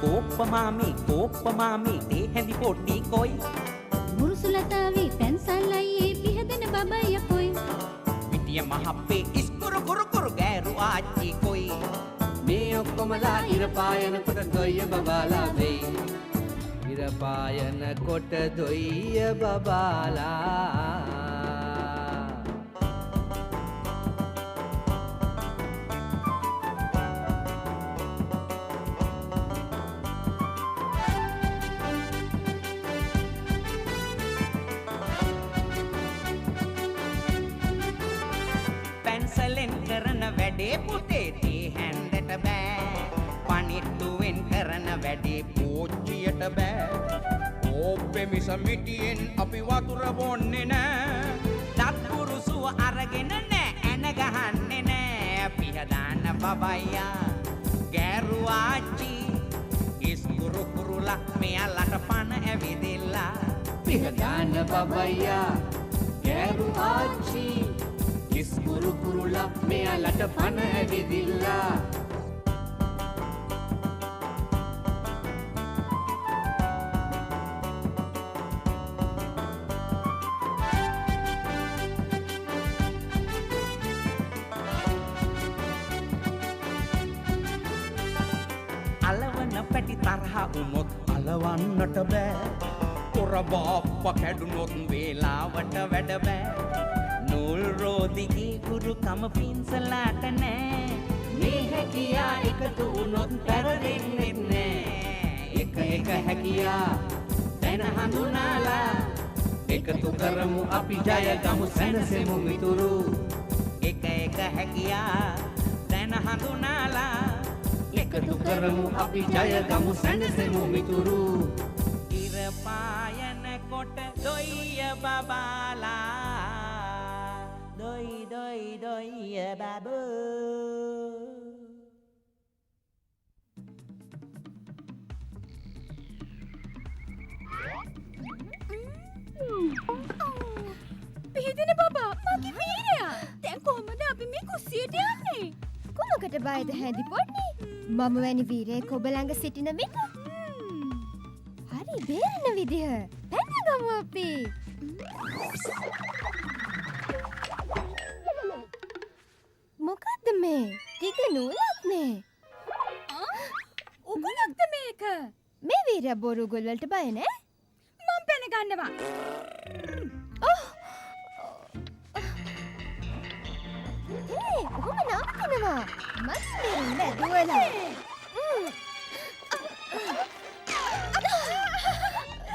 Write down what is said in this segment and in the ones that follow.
කෝප්පමාමේ තේ හැඳි පොට්ටි කොයි මුරුසුලතාවේ පැන්සල් අයියේ පිහදෙන බබය කොයි පිටිය මහප්පේ ඉස්කුරු කුරු කුරු ගෑරු ආච්චි කොයි මේ ඔක්කොමලා ඉර පායන කොට දොයිය බබාලා වෙයි ඉර පායන කොට දොයිය බබාලා කරන වැඩේ පුතේ තේ හැන්දට බෑ පනිට්ටුවෙන් කරන වැඩේ පෝච්චියට බෑ ඕප්පෙ මිස මිටියෙන් අපි වතුර බොන්නේ නෑ දත්පුරුසුව අරගෙන නෑ ඇන ගහන්නේ නෑ පිහදාන බබයියා ගෑරු ආච්චි ඉස්කුරු කුරුලා මෙයාලට පණ ඇවිදිලා පිහදාන බබයියා ගෑරු ආච්චි ඉස්කුරු කුරුලා මෙයාලට පණ ඇවිදිලා අලවන පැටි තරහ වුණොත් අලවන්නට බෑ කොර බාප්ප කැඩුනොත් වේලාවට වැඩ බෑ නූල් රෝදිගේ කුරුකම පින්සලාට නෑ මේ හැකියා එකතු වුණොත් පැරදෙන්නෙත් නෑ එක හැකියා දැන හඳුනාලා එකතු කරමු අපි ජය ගමු සැනසෙමු මිතුරු එක හැකියා දැන හඳුනාලා එකතු කරමු අපි ජය ගමු සැනසෙමු මිතුරු ඉර පායන කොට දොයිය බබාලා දොයි බබෝ පිහිදින බබා මගේ වීරයා දැන් කොහොමද අපි මේ කුස්සියට යන්නේ කොමකට බයද හැඳි පොඩ්ඩි මම වැනි වීරයෙක් ඔබ ළඟ සිටින විට හරි බේරෙන විදිහ පැනගමු අපි මොකද්ද මේ ටික නූලක් නේ උගලක්ද මේක මේ වීරයා බොරු උගල් වලට බය නෑ මම පැන ගන්නවා ඔහොම නවතිනවා මගේ බැදුවලා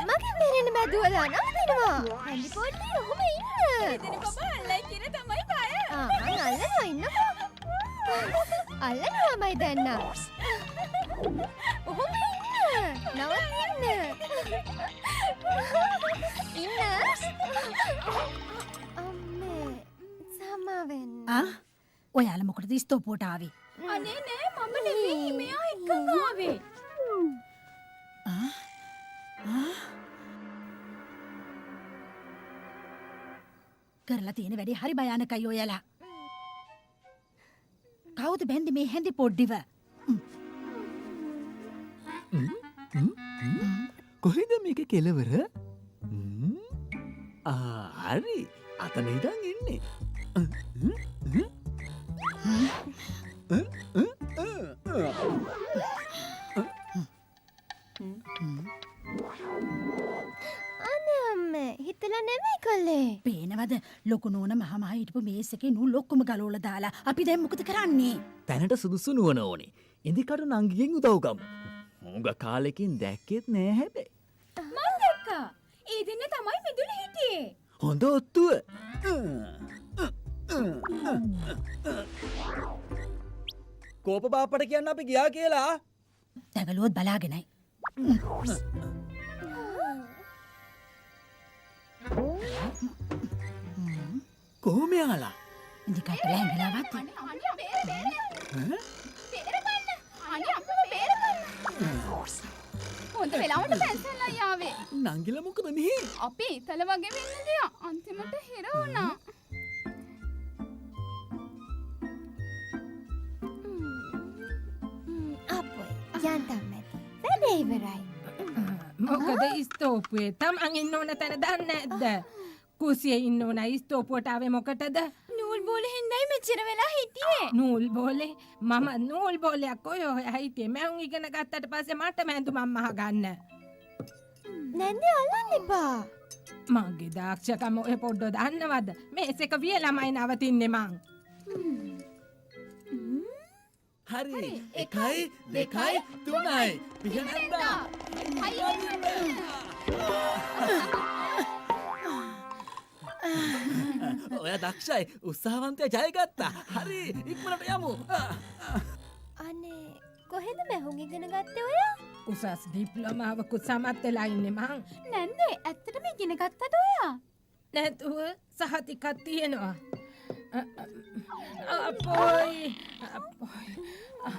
මගේ බේරෙන්න බැදුවලා නවතිනවා හැඳි පොඩ්ඩි ඔහොම ඉන්න පිහිදින බබා අල්ලයි කියන තමයි බය අල්ලනවා ඉන්නකෝ අල්ලනවාමයි දැන්න ඔහොම ඉන්න නවතින්න ඉන්න අම්මේ සමාවෙන්න ඔයාලා මොකටද ස්තෝපුවට ආවේ? අනේ නෑ මම නෙවෙයි මෙයා එක්කම ආවේ. කරලා තියෙන වැඩේ හරි භයානකයි ඔයාලා. කවුද බැන්දි මේ හැඳි පොඩ්ඩිව? කොහෙද මේක කෙලවර? හරි අතන ඉඳන් එන්නේ. අනේ අම්මේ හිතලා නෙමෙයි කළේ. පේනවද ලොකු නෝන මහා හිටපු මේස් එකේ නූල් ඔක්කොම ගලවලා දාලා අපි දැන් මොකද කරන්නේ? තැනට සුදුසු නුවණ ඕනේ. ඉදිකට නංගිගෙන් උදව් ගමු. උඟ කාලෙකින් දැක්කෙත් නෑ හැබැයි. මම දැක්කා. ඒ දෙන්න තමයි මිදුල හිටියේ. හොඳ ඔත්තුව. කෝප බාප්පට කියන්න අපි ගියා කියලා. දැගලුවොත් බලාගෙනයි. කොහොම යාලා? ඉදිකට ලැංගිලාවත්. හොඳ වෙලාවට පැන්සල් අයියා ආවේ. නංගිලා මොකද මෙහි? අපි ඉතල වගේ වෙන්න ගියා. අන්තිමට හිර වුණා. අපොයි යන්තම් මැද. වැඩ ඉවරයි. මොකද ස්තෝපුවේ තමන් ඉන්න ඕන තැන දන්නේ නැද්ද? කුසියේ ඉන්න ඕන ස්තෝපුවට ආවේ මොකටද? නූල් බෝලේ හින්දායි මෙච්චර වෙලා හිටියේ. නූල් බෝලේ මම නූල් බෝලයක් ඔය හිටියේ. මම ඉගෙන ගත්තට පස්සේ මට මෑඳුමක් මහගන්න. නැන්දේ අල්ලන්න එපා. මගේ දාක්ෂකම ඔය පොඩ්ඩෝ දන්නවද? මේස් එක වියලමයි නවතින්නේ මං. හරි 1 2 3යි පිහනන්දා ඔය දක්ෂයි උත්සාහවන්තය ජයගත්තා. හරි ඉක්මනට යමු. අනේ කොහෙද මැහුම් ඉගෙන ගත්තේ ඔයා? උසස් ඩිප්ලෝමාවකුත් සමත් වෙලා ඉන්නේ මං. නැන්දේ ඇත්තටම ඉගෙන ගත්තද ඔයා? නැතුව සහතිකක් තියෙනවා. අපොයි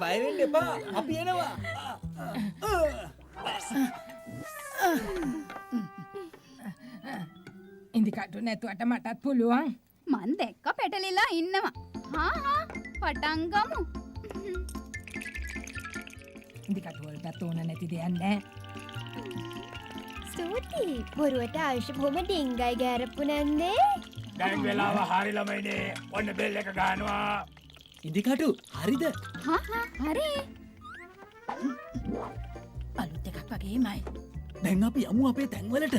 බය වෙන්න එපා. අපි එනවා. ඉන්දිකටු නැතුවට මටත් පුළුවන්. මන් දැක්ක පැටලිලා ඉන්නවා. හා පටන් ගමු. ඉන්දිකටු වලට ඕන නැති දෙයක් නැහැ. ස්තුතියි. බොරුවට ආයුෂ බොහොම ඩිංගයි ගෑරප්පු නැන්දේ. දැන් වෙලාව හරි ළමයිනේ. ඔන්න බෙල් එක ගන්නවා. ඉදිකටු හරිද? හරි. අලුත් එකක් වගේමයි. දැන් අපි යමු අපේ තැන්වලට.